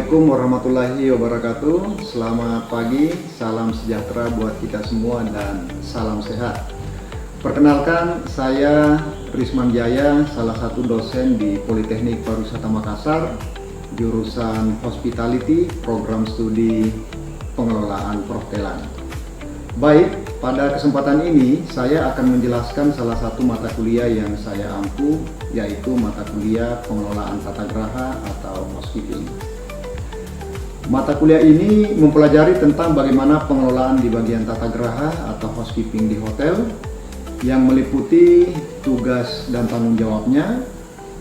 Assalamualaikum warahmatullahi wabarakatuh. Selamat pagi, salam sejahtera buat kita semua dan salam sehat. Perkenalkan, saya Risman Jaya, salah satu dosen di Politeknik Pariwisata Makassar, jurusan Hospitality, program studi pengelolaan perhotelan. Baik, pada kesempatan ini saya akan menjelaskan salah satu mata kuliah yang saya ampu, yaitu mata kuliah pengelolaan tata graha atau housekeeping. Mata kuliah ini mempelajari tentang bagaimana pengelolaan di bagian tata graha atau housekeeping di hotel, yang meliputi tugas dan tanggung jawabnya,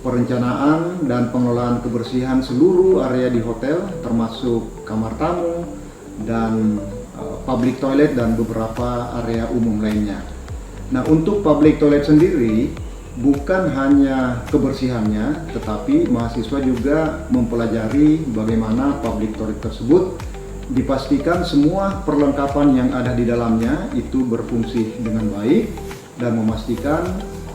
perencanaan dan pengelolaan kebersihan seluruh area di hotel, termasuk kamar tamu dan public toilet dan beberapa area umum lainnya. Nah, untuk public toilet sendiri bukan hanya kebersihannya, tetapi mahasiswa juga mempelajari bagaimana public toilet tersebut dipastikan semua perlengkapan yang ada di dalamnya itu berfungsi dengan baik dan memastikan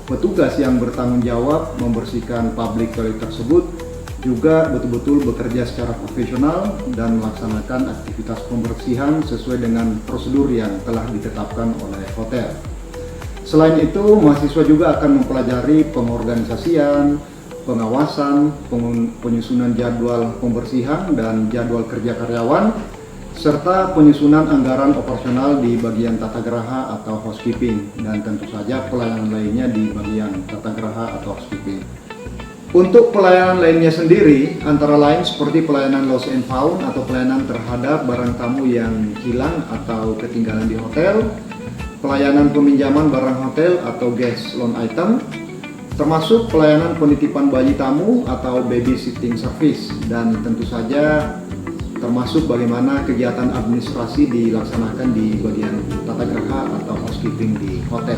petugas yang bertanggung jawab membersihkan public toilet tersebut juga betul-betul bekerja secara profesional dan melaksanakan aktivitas pembersihan sesuai dengan prosedur yang telah ditetapkan oleh hotel. Selain itu, mahasiswa juga akan mempelajari pengorganisasian, pengawasan, penyusunan jadwal pembersihan dan jadwal kerja karyawan, serta penyusunan anggaran operasional di bagian tata graha atau housekeeping, dan tentu saja pelayanan lainnya di bagian tata graha atau housekeeping. Untuk pelayanan lainnya sendiri, antara lain seperti pelayanan lost and found atau pelayanan terhadap barang tamu yang hilang atau ketinggalan di hotel, pelayanan peminjaman barang hotel atau guest loan item, termasuk pelayanan penitipan bayi tamu atau babysitting service, dan tentu saja termasuk bagaimana kegiatan administrasi dilaksanakan di bagian tata graha atau housekeeping di hotel.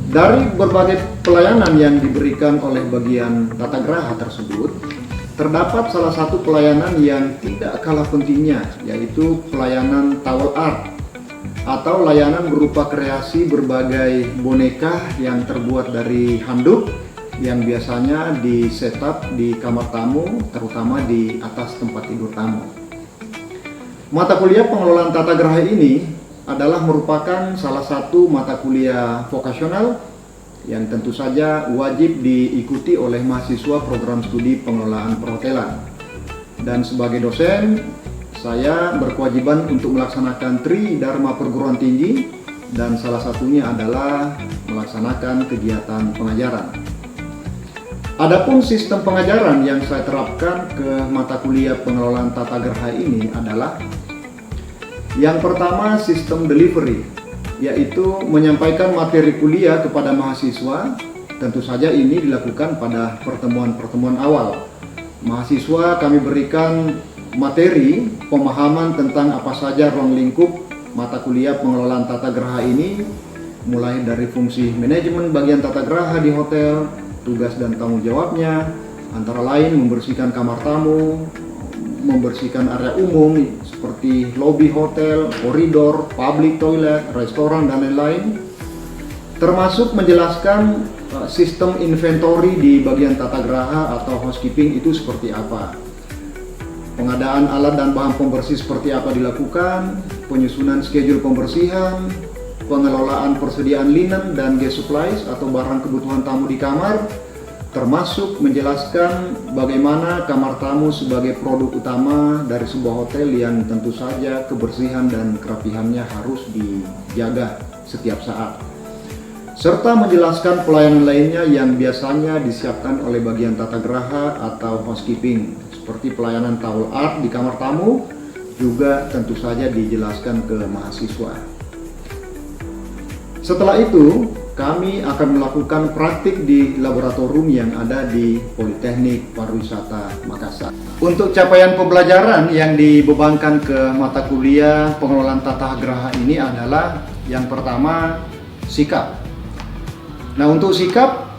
Dari berbagai pelayanan yang diberikan oleh bagian tata graha tersebut, terdapat salah satu pelayanan yang tidak kalah pentingnya, yaitu pelayanan towel art atau layanan berupa kreasi berbagai boneka yang terbuat dari handuk yang biasanya di setup di kamar tamu, terutama di atas tempat tidur tamu. Mata kuliah pengelolaan tata graha ini adalah merupakan salah satu mata kuliah vokasional yang tentu saja wajib diikuti oleh mahasiswa program studi pengelolaan perhotelan. Dan sebagai dosen, saya berkewajiban untuk melaksanakan Tri Dharma perguruan tinggi, dan salah satunya adalah melaksanakan kegiatan pengajaran. Adapun sistem pengajaran yang saya terapkan ke mata kuliah pengelolaan tata graha ini adalah yang pertama, sistem delivery, yaitu menyampaikan materi kuliah kepada mahasiswa. Tentu saja ini dilakukan pada pertemuan-pertemuan awal. Mahasiswa kami berikan materi pemahaman tentang apa saja ruang lingkup mata kuliah pengelolaan tata graha ini, mulai dari fungsi manajemen bagian tata graha di hotel, tugas dan tanggung jawabnya, antara lain membersihkan kamar tamu, membersihkan area umum seperti lobi hotel, koridor, public toilet, restoran, dan lain-lain, termasuk menjelaskan sistem inventory di bagian tata graha atau housekeeping itu seperti apa, pengadaan alat dan bahan pembersih seperti apa dilakukan, penyusunan schedule pembersihan, pengelolaan persediaan linen dan guest supplies atau barang kebutuhan tamu di kamar, termasuk menjelaskan bagaimana kamar tamu sebagai produk utama dari sebuah hotel yang tentu saja kebersihan dan kerapihannya harus dijaga setiap saat, serta menjelaskan pelayanan lainnya yang biasanya disiapkan oleh bagian tata graha atau housekeeping, seperti pelayanan towel art di kamar tamu, juga tentu saja dijelaskan ke mahasiswa. Setelah itu, kami akan melakukan praktik di laboratorium yang ada di Politeknik Pariwisata Makassar. Untuk capaian pembelajaran yang dibebankan ke mata kuliah pengelolaan tata graha ini adalah yang pertama, sikap. Nah, untuk sikap,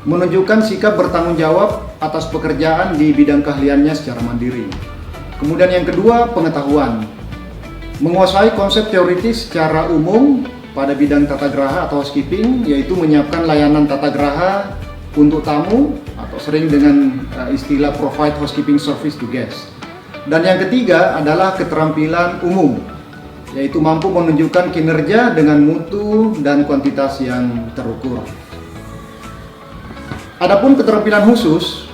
menunjukkan sikap bertanggung jawab atas pekerjaan di bidang keahliannya secara mandiri. Kemudian yang kedua, pengetahuan. Menguasai konsep teoritis secara umum pada bidang tata graha atau housekeeping, yaitu menyiapkan layanan tata graha untuk tamu atau sering dengan istilah provide housekeeping service to guests. Dan yang ketiga adalah keterampilan umum, yaitu mampu menunjukkan kinerja dengan mutu dan kuantitas yang terukur. Adapun keterampilan khusus,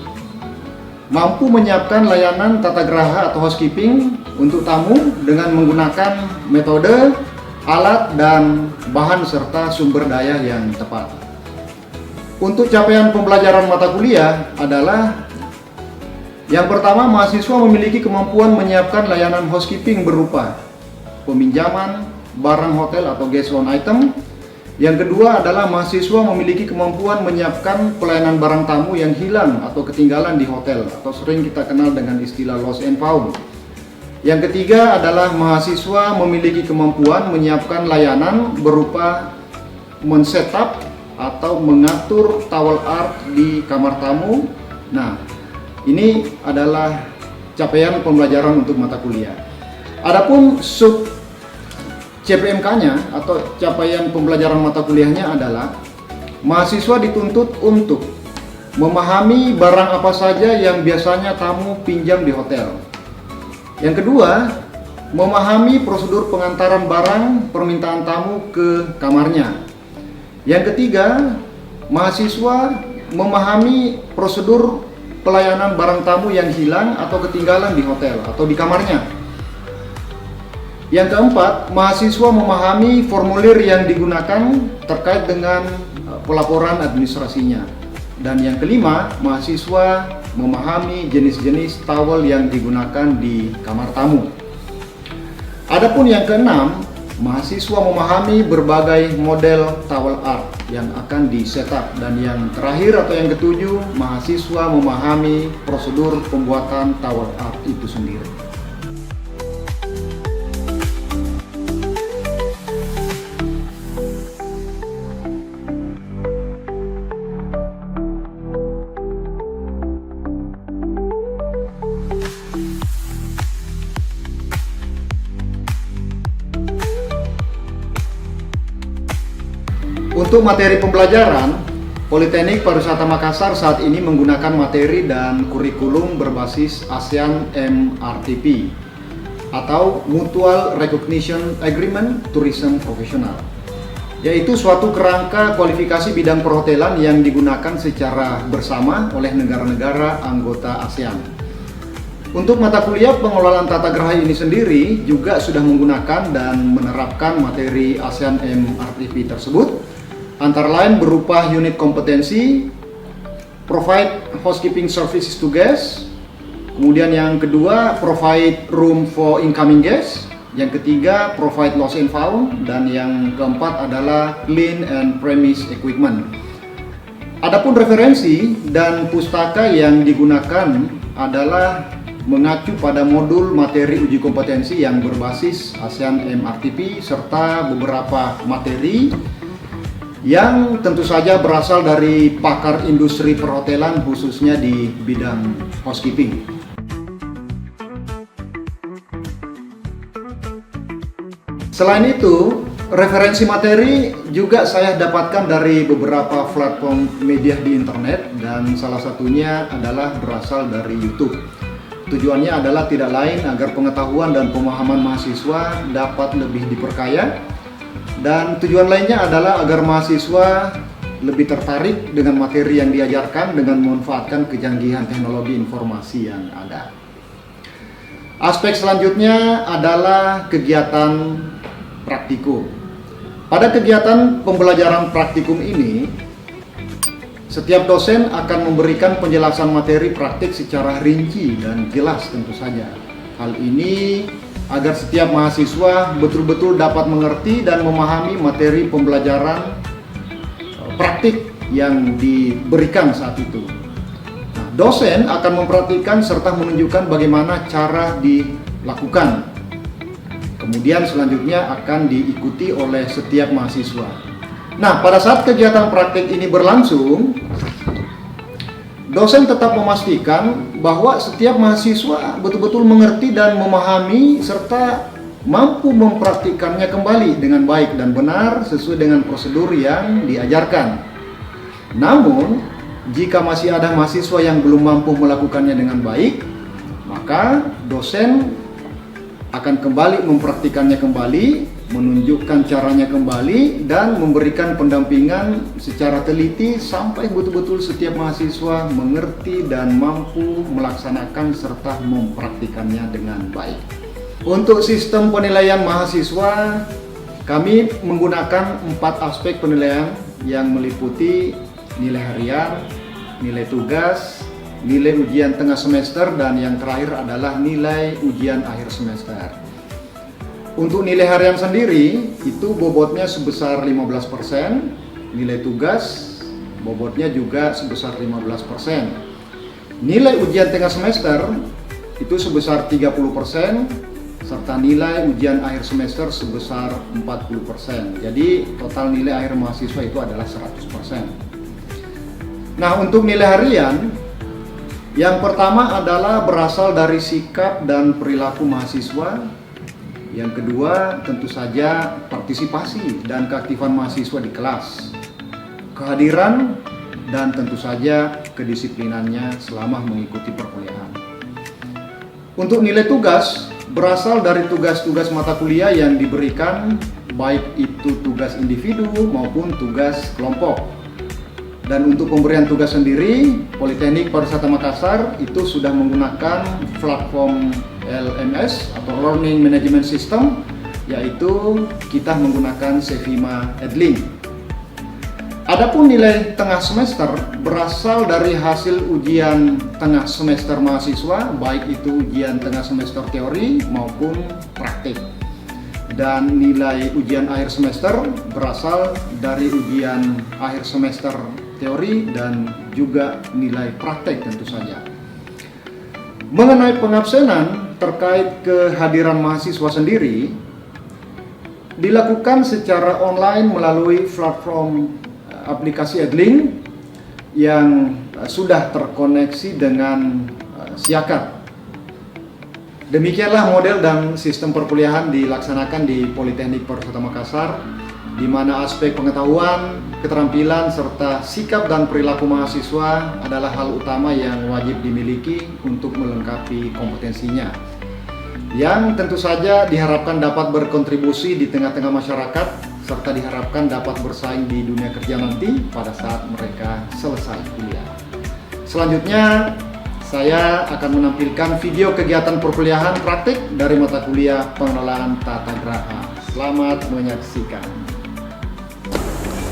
mampu menyiapkan layanan tata geraha atau housekeeping untuk tamu dengan menggunakan metode, alat, dan bahan serta sumber daya yang tepat. Untuk capaian pembelajaran mata kuliah adalah yang pertama, mahasiswa memiliki kemampuan menyiapkan layanan housekeeping berupa peminjaman barang hotel atau guest loan item. Yang kedua adalah mahasiswa memiliki kemampuan menyiapkan pelayanan barang tamu yang hilang atau ketinggalan di hotel atau sering kita kenal dengan istilah lost and found. Yang ketiga adalah mahasiswa memiliki kemampuan menyiapkan layanan berupa men-setup atau mengatur towel art di kamar tamu. Nah, ini adalah capaian pembelajaran untuk mata kuliah. Adapun sub CPMK-nya atau capaian pembelajaran mata kuliahnya adalah mahasiswa dituntut untuk memahami barang apa saja yang biasanya tamu pinjam di hotel. Yang kedua, memahami prosedur pengantaran barang permintaan tamu ke kamarnya. Yang ketiga, mahasiswa memahami prosedur pelayanan barang tamu yang hilang atau ketinggalan di hotel atau di kamarnya. Yang keempat, mahasiswa memahami formulir yang digunakan terkait dengan pelaporan administrasinya. Dan yang kelima, mahasiswa memahami jenis-jenis towel yang digunakan di kamar tamu. Adapun yang keenam, mahasiswa memahami berbagai model towel art yang akan di-setup. Dan yang terakhir atau yang ketujuh, mahasiswa memahami prosedur pembuatan towel art itu sendiri. Untuk materi pembelajaran, Politeknik Pariwisata Makassar saat ini menggunakan materi dan kurikulum berbasis ASEAN MRTP atau Mutual Recognition Agreement Tourism Professional, yaitu suatu kerangka kualifikasi bidang perhotelan yang digunakan secara bersama oleh negara-negara anggota ASEAN. Untuk mata kuliah pengelolaan tata geraha ini sendiri juga sudah menggunakan dan menerapkan materi ASEAN MRTP tersebut, antara lain berupa unit kompetensi, provide housekeeping services to guests, kemudian yang kedua provide room for incoming guests, yang ketiga provide lost and found, dan yang keempat adalah clean and premise equipment. Adapun referensi dan pustaka yang digunakan adalah mengacu pada modul materi uji kompetensi yang berbasis ASEAN MRTP serta beberapa materi yang tentu saja berasal dari pakar industri perhotelan khususnya di bidang housekeeping. Selain itu, referensi materi juga saya dapatkan dari beberapa platform media di internet dan salah satunya adalah berasal dari YouTube. Tujuannya adalah tidak lain agar pengetahuan dan pemahaman mahasiswa dapat lebih diperkaya. Dan tujuan lainnya adalah agar mahasiswa lebih tertarik dengan materi yang diajarkan dengan memanfaatkan kecanggihan teknologi informasi yang ada. Aspek selanjutnya adalah kegiatan praktikum. Pada kegiatan pembelajaran praktikum ini, setiap dosen akan memberikan penjelasan materi praktik secara rinci dan jelas tentu saja. Hal ini agar setiap mahasiswa betul-betul dapat mengerti dan memahami materi pembelajaran praktik yang diberikan saat itu. Nah, dosen akan memperhatikan serta menunjukkan bagaimana cara dilakukan. Kemudian selanjutnya akan diikuti oleh setiap mahasiswa. Nah, pada saat kegiatan praktik ini berlangsung, dosen tetap memastikan bahwa setiap mahasiswa betul-betul mengerti dan memahami serta mampu mempraktikkannya kembali dengan baik dan benar sesuai dengan prosedur yang diajarkan. Namun, jika masih ada mahasiswa yang belum mampu melakukannya dengan baik, maka dosen akan kembali mempraktikannya kembali, menunjukkan caranya kembali, dan memberikan pendampingan secara teliti sampai betul-betul setiap mahasiswa mengerti dan mampu melaksanakan serta mempraktikannya dengan baik. Untuk sistem penilaian mahasiswa, kami menggunakan 4 aspek penilaian yang meliputi nilai harian, nilai tugas, nilai ujian tengah semester, dan yang terakhir adalah nilai ujian akhir semester. Untuk nilai harian sendiri, itu bobotnya sebesar 15%, nilai tugas bobotnya juga sebesar 15%. Nilai ujian tengah semester itu sebesar 30%, serta nilai ujian akhir semester sebesar 40%. Jadi total nilai akhir mahasiswa itu adalah 100%. Nah, untuk nilai harian, yang pertama adalah berasal dari sikap dan perilaku mahasiswa. Yang kedua, tentu saja partisipasi dan keaktifan mahasiswa di kelas, kehadiran, dan tentu saja kedisiplinannya selama mengikuti perkuliahan. Untuk nilai tugas, berasal dari tugas-tugas mata kuliah yang diberikan, baik itu tugas individu maupun tugas kelompok. Dan untuk pemberian tugas sendiri, Politeknik Pariwisata Makassar itu sudah menggunakan platform LMS atau Learning Management System, yaitu kita menggunakan Cevima Edlink. Adapun nilai tengah semester berasal dari hasil ujian tengah semester mahasiswa, baik itu ujian tengah semester teori maupun praktik. Dan nilai ujian akhir semester berasal dari ujian akhir semester teori dan juga nilai praktek tentu saja. Mengenai pengabsenan terkait kehadiran mahasiswa sendiri, dilakukan secara online melalui platform aplikasi Edlink yang sudah terkoneksi dengan Siakat. Demikianlah model dan sistem perkuliahan dilaksanakan di Politeknik Pariwisata Makassar, di mana aspek pengetahuan, keterampilan, serta sikap dan perilaku mahasiswa adalah hal utama yang wajib dimiliki untuk melengkapi kompetensinya, yang tentu saja diharapkan dapat berkontribusi di tengah-tengah masyarakat, serta diharapkan dapat bersaing di dunia kerja nanti pada saat mereka selesai kuliah. Selanjutnya, saya akan menampilkan video kegiatan perkuliahan praktik dari mata kuliah pengelolaan tata geraha. Selamat menyaksikan.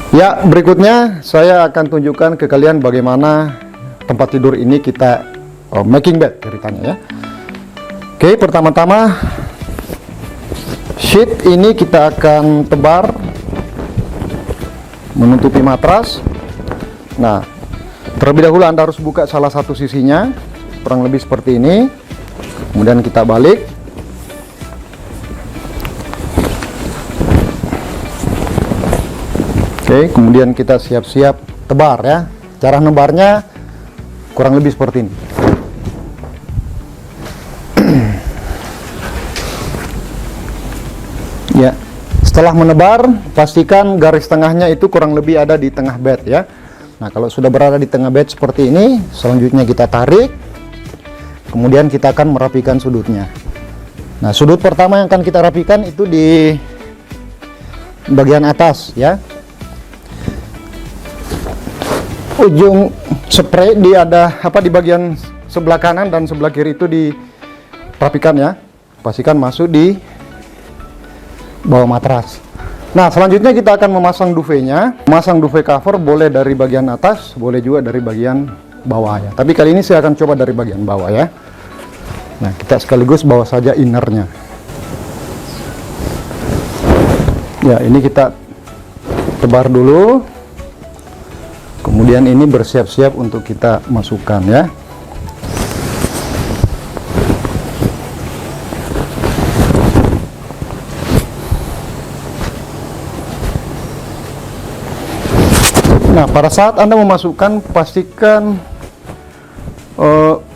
Ya, berikutnya saya akan tunjukkan ke kalian bagaimana tempat tidur ini kita making bed ceritanya ya. Oke, pertama-tama sheet ini kita akan tebar menutupi matras. Nah, terlebih dahulu Anda harus buka salah satu sisinya, kurang lebih seperti ini. Kemudian kita balik. Oke, kemudian kita siap-siap tebar ya. Cara nebarnya kurang lebih seperti ini. Ya, setelah menebar, pastikan garis tengahnya itu kurang lebih ada di tengah bed ya. Nah, kalau sudah berada di tengah bed seperti ini, selanjutnya kita tarik. Kemudian kita akan merapikan sudutnya. Nah, sudut pertama yang akan kita rapikan itu di bagian atas ya. Ujung spray di bagian sebelah kanan dan sebelah kiri itu dirapikan ya. Pastikan masuk di bawah matras. Nah, selanjutnya kita akan memasang duvetnya. Memasang duvet cover boleh dari bagian atas, boleh juga dari bagian bawah ya. Tapi kali ini saya akan coba dari bagian bawah ya. Nah, kita sekaligus bawa saja innernya. Ya, ini kita tebar dulu. Kemudian ini bersiap-siap untuk kita masukkan ya. Nah, pada saat Anda memasukkan, pastikan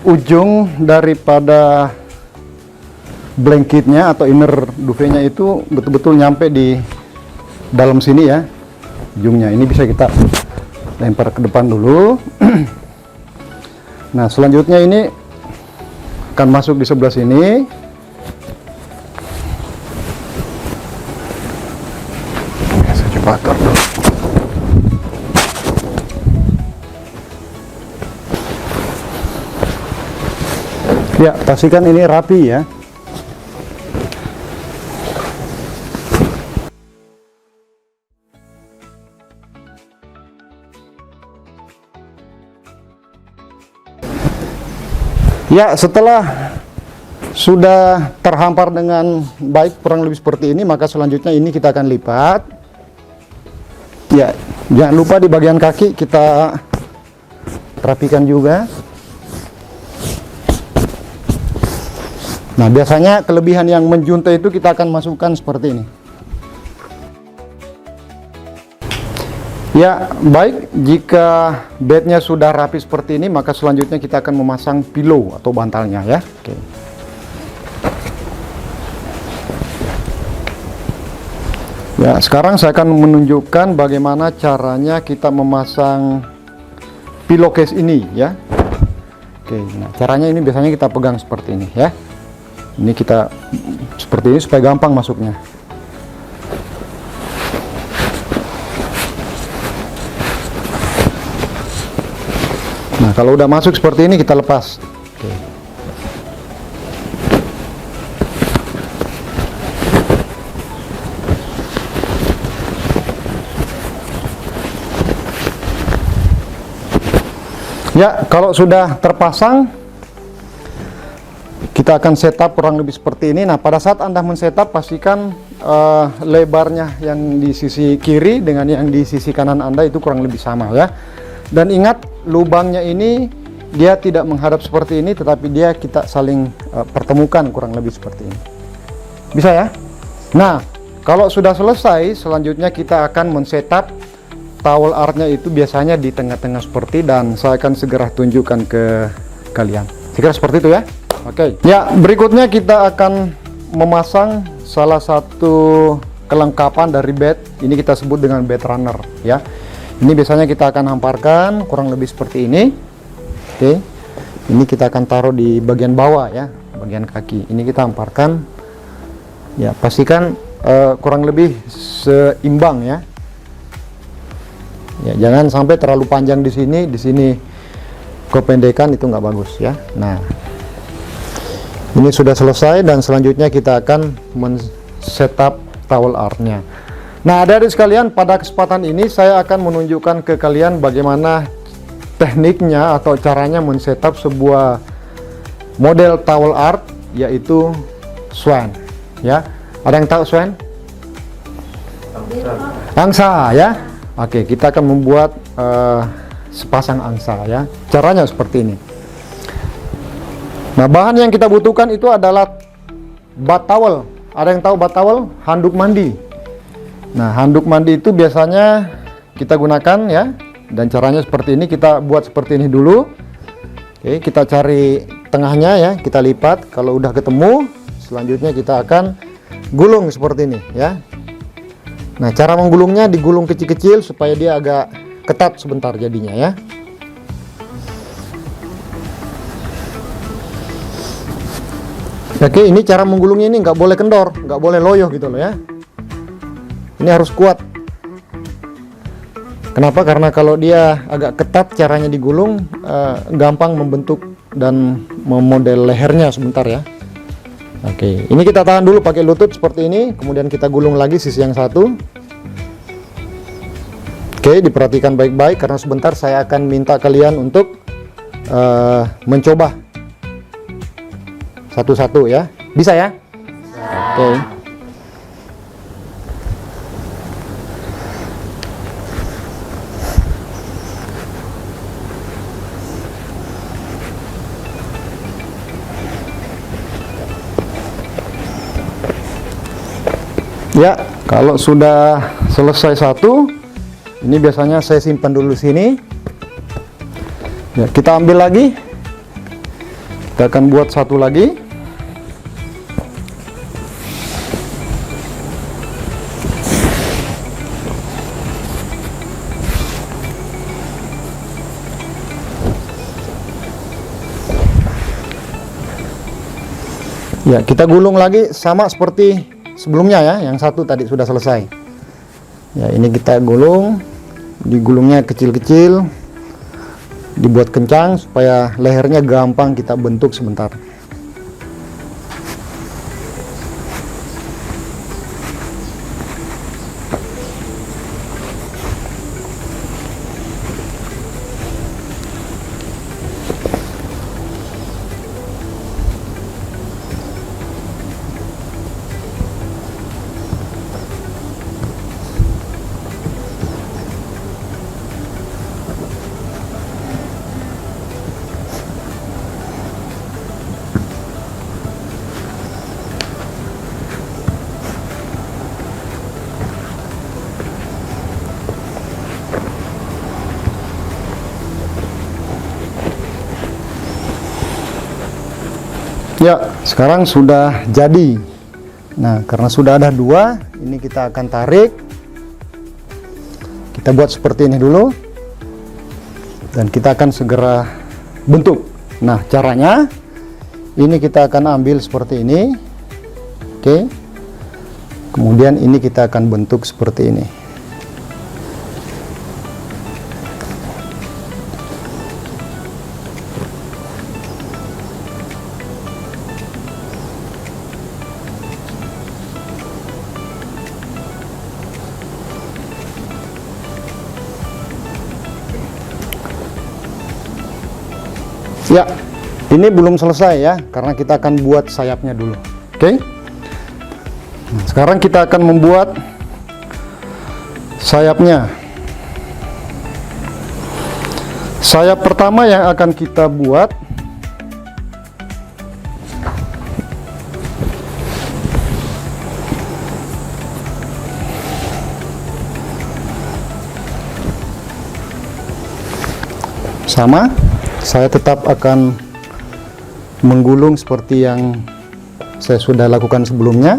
ujung daripada blanketnya atau inner duvetnya itu betul-betul nyampe di dalam sini ya, ujungnya. Ini bisa kita lempar ke depan dulu. Nah, selanjutnya ini akan masuk di sebelah sini. Saya coba atur dulu. Ya, pastikan ini rapi ya. Ya, setelah sudah terhampar dengan baik kurang lebih seperti ini, maka selanjutnya ini kita akan lipat. Ya, jangan lupa di bagian kaki kita rapikan juga. Nah, biasanya kelebihan yang menjuntai itu kita akan masukkan seperti ini. Ya, baik, jika bednya sudah rapi seperti ini, maka selanjutnya kita akan memasang pillow atau bantalnya ya. Oke. Ya, sekarang saya akan menunjukkan bagaimana caranya kita memasang pillowcase ini ya. Oke, nah caranya ini biasanya kita pegang seperti ini ya. Ini kita seperti ini supaya gampang masuknya. Nah, kalau udah masuk seperti ini kita lepas. Oke. Ya, kalau sudah terpasang, kita akan setup kurang lebih seperti ini. Nah, pada saat Anda men-setup, pastikan lebarnya yang di sisi kiri dengan yang di sisi kanan Anda itu kurang lebih sama ya. Dan ingat, lubangnya ini dia tidak menghadap seperti ini, tetapi dia kita saling pertemukan kurang lebih seperti ini. Bisa ya? Nah, kalau sudah selesai, selanjutnya kita akan men-setup towel artnya itu biasanya di tengah-tengah seperti, dan saya akan segera tunjukkan ke kalian. Segera seperti itu ya. Oke. Ya, berikutnya kita akan memasang salah satu kelengkapan dari bed. Ini kita sebut dengan bed runner ya. Ini biasanya kita akan hamparkan kurang lebih seperti ini. Oke. Ini kita akan taruh di bagian bawah ya, bagian kaki. Ini kita hamparkan. Ya, pastikan kurang lebih seimbang ya. Ya, jangan sampai terlalu panjang di sini kependekan, itu nggak bagus ya. Nah, ini sudah selesai dan selanjutnya kita akan men-setup towel artnya. Nah, adik-adik sekalian, pada kesempatan ini saya akan menunjukkan ke kalian bagaimana tekniknya atau caranya men-setup sebuah model towel art, yaitu swan ya. Ada yang tahu swan? Angsa ya. Oke, kita akan membuat sepasang angsa ya. Caranya seperti ini. Nah, bahan yang kita butuhkan itu adalah bath towel. Ada yang tahu bath towel? Handuk mandi. Nah, handuk mandi itu biasanya kita gunakan ya. Dan caranya seperti ini, kita buat seperti ini dulu. Oke, kita cari tengahnya ya, kita lipat. Kalau udah ketemu, selanjutnya kita akan gulung seperti ini ya. Nah, cara menggulungnya digulung kecil-kecil supaya dia agak ketat sebentar jadinya ya. Oke, ini cara menggulungnya, ini nggak boleh kendor, nggak boleh loyo gitu loh ya. Ini harus kuat. Kenapa? Karena kalau dia agak ketat caranya digulung, gampang membentuk dan memodel lehernya sebentar ya. Oke, ini kita tahan dulu pakai lutut seperti ini, kemudian kita gulung lagi sisi yang satu. Oke, diperhatikan baik-baik karena sebentar saya akan minta kalian untuk mencoba satu-satu ya. Bisa ya? Oke. Ya, kalau sudah selesai satu, ini biasanya saya simpan dulu sini. Ya, kita ambil lagi. Kita akan buat satu lagi. Ya, kita gulung lagi sama seperti sebelumnya ya, yang satu tadi sudah selesai. Ya, ini kita gulung, digulungnya kecil-kecil, dibuat kencang supaya lehernya gampang kita bentuk sebentar. Ya, sekarang sudah jadi. Nah, karena sudah ada dua, ini kita akan tarik. Kita buat seperti ini dulu. Dan kita akan segera bentuk. Nah, caranya ini kita akan ambil seperti ini. Oke. Kemudian ini kita akan bentuk seperti ini. Ya, ini belum selesai ya, karena kita akan buat sayapnya dulu. Oke. Nah, sekarang kita akan membuat sayapnya. Sayap pertama yang akan kita buat sama. Saya tetap akan menggulung seperti yang saya sudah lakukan sebelumnya.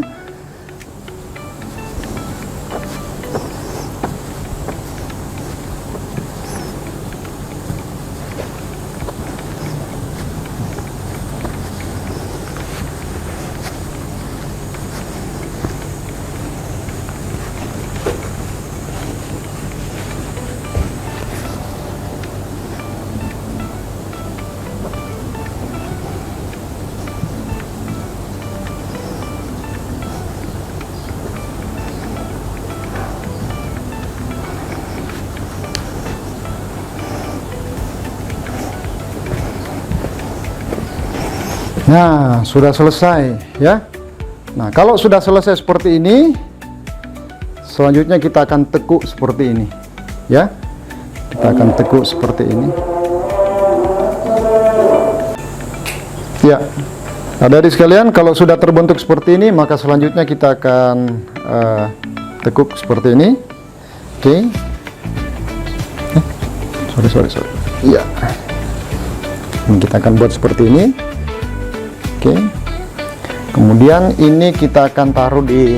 Nah, sudah selesai ya. Nah, kalau sudah selesai seperti ini, selanjutnya kita akan tekuk seperti ini ya. Kita akan tekuk seperti ini. Ya, adik-adik sekalian, kalau sudah terbentuk seperti ini, maka selanjutnya kita akan tekuk seperti ini. Oke. Sorry. Iya. Kita akan buat seperti ini. Oke. Kemudian ini kita akan taruh di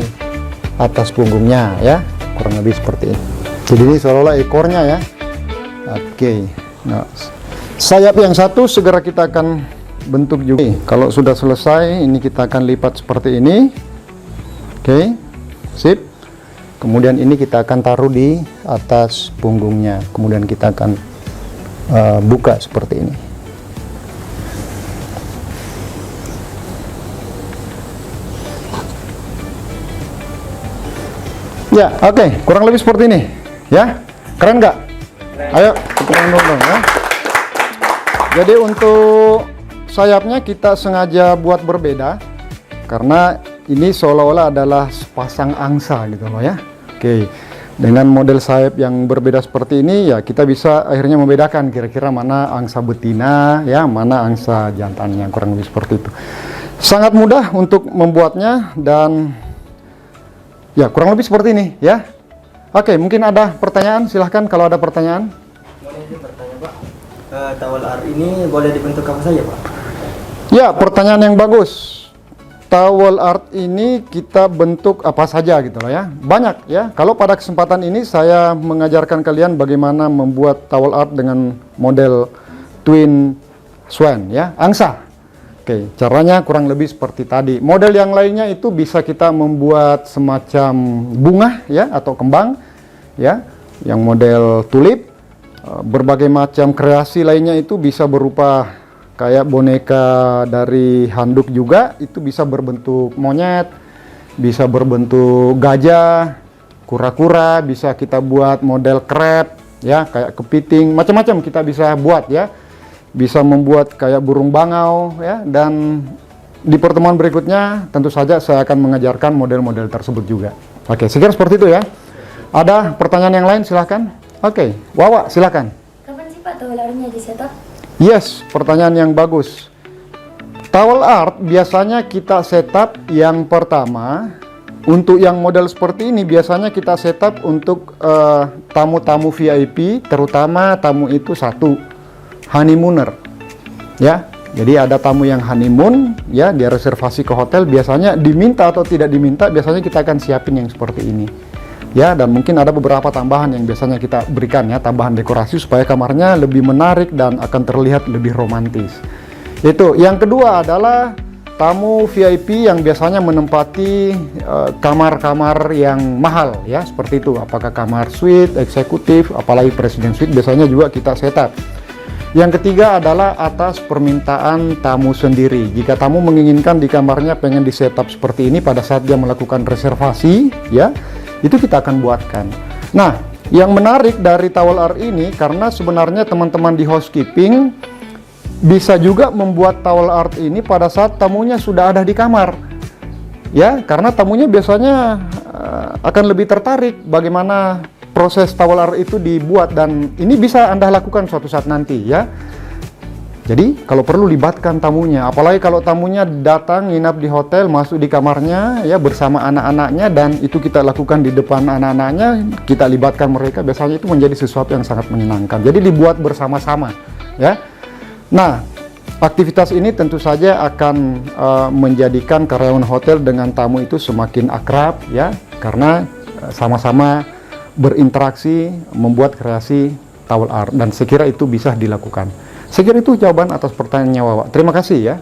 atas punggungnya ya, kurang lebih seperti ini. Jadi ini seolah-olah ekornya ya. Oke. Nah, sayap yang satu segera kita akan bentuk juga. Kalau sudah selesai, ini kita akan lipat seperti ini. Oke. Sip. Kemudian ini kita akan taruh di atas punggungnya. Kemudian kita akan buka seperti ini. Ya, oke, kurang lebih seperti ini, ya, keren nggak? Ayo, tepuk tangan dong ya. Jadi untuk sayapnya kita sengaja buat berbeda, karena ini seolah-olah adalah sepasang angsa gitu loh ya. Oke, dengan model sayap yang berbeda seperti ini, ya kita bisa akhirnya membedakan kira-kira mana angsa betina, ya, mana angsa jantannya, kurang lebih seperti itu. Sangat mudah untuk membuatnya dan ya, kurang lebih seperti ini ya. Oke, mungkin ada pertanyaan, silahkan kalau ada pertanyaan. Boleh bertanya Pak, towel art ini boleh dibentuk apa saja Pak? Ya, pertanyaan yang bagus. Towel art ini kita bentuk apa saja gitu loh ya. Banyak ya. Kalau pada kesempatan ini saya mengajarkan kalian bagaimana membuat towel art dengan model twin swan ya, angsa. Oke, caranya kurang lebih seperti tadi. Model yang lainnya itu bisa kita membuat semacam bunga ya atau kembang ya, yang model tulip. Berbagai macam kreasi lainnya itu bisa berupa kayak boneka dari handuk juga, itu bisa berbentuk monyet, bisa berbentuk gajah, kura-kura, bisa kita buat model crab ya, kayak kepiting, macam-macam kita bisa buat ya. Bisa membuat kayak burung bangau ya, dan di pertemuan berikutnya tentu saja saya akan mengajarkan model-model tersebut juga. Oke, sekira seperti itu ya. Ada pertanyaan yang lain silahkan. Oke, Wawa silahkan. Kapan sih Pak towel art-nya di setup? Yes, pertanyaan yang bagus. Towel art biasanya kita setup yang pertama. Untuk yang model seperti ini biasanya kita setup untuk tamu-tamu VIP, terutama tamu itu satu honeymooner ya. Jadi ada tamu yang honeymoon ya, dia reservasi ke hotel, biasanya diminta atau tidak diminta, biasanya kita akan siapin yang seperti ini ya. Dan mungkin ada beberapa tambahan yang biasanya kita berikan ya, tambahan dekorasi supaya kamarnya lebih menarik dan akan terlihat lebih romantis. Itu yang kedua adalah tamu VIP yang biasanya menempati kamar-kamar yang mahal ya, seperti itu, apakah kamar suite, eksekutif, apalagi presiden suite, biasanya juga kita setup. Yang ketiga adalah atas permintaan tamu sendiri. Jika tamu menginginkan di kamarnya pengen di setup seperti ini pada saat dia melakukan reservasi ya, itu kita akan buatkan. Nah, yang menarik dari towel art ini, karena sebenarnya teman-teman di housekeeping bisa juga membuat towel art ini pada saat tamunya sudah ada di kamar ya, karena tamunya biasanya akan lebih tertarik bagaimana proses towel art itu dibuat, dan ini bisa Anda lakukan suatu saat nanti ya. Jadi kalau perlu libatkan tamunya, apalagi kalau tamunya datang nginap di hotel, masuk di kamarnya ya bersama anak-anaknya, dan itu kita lakukan di depan anak-anaknya, kita libatkan mereka, biasanya itu menjadi sesuatu yang sangat menyenangkan. Jadi dibuat bersama-sama ya. Nah, aktivitas ini tentu saja akan menjadikan karyawan hotel dengan tamu itu semakin akrab ya, karena sama-sama berinteraksi membuat kreasi towel art, dan sekira itu bisa dilakukan. Sekira itu jawaban atas pertanyaannya Wawa. Terima kasih ya.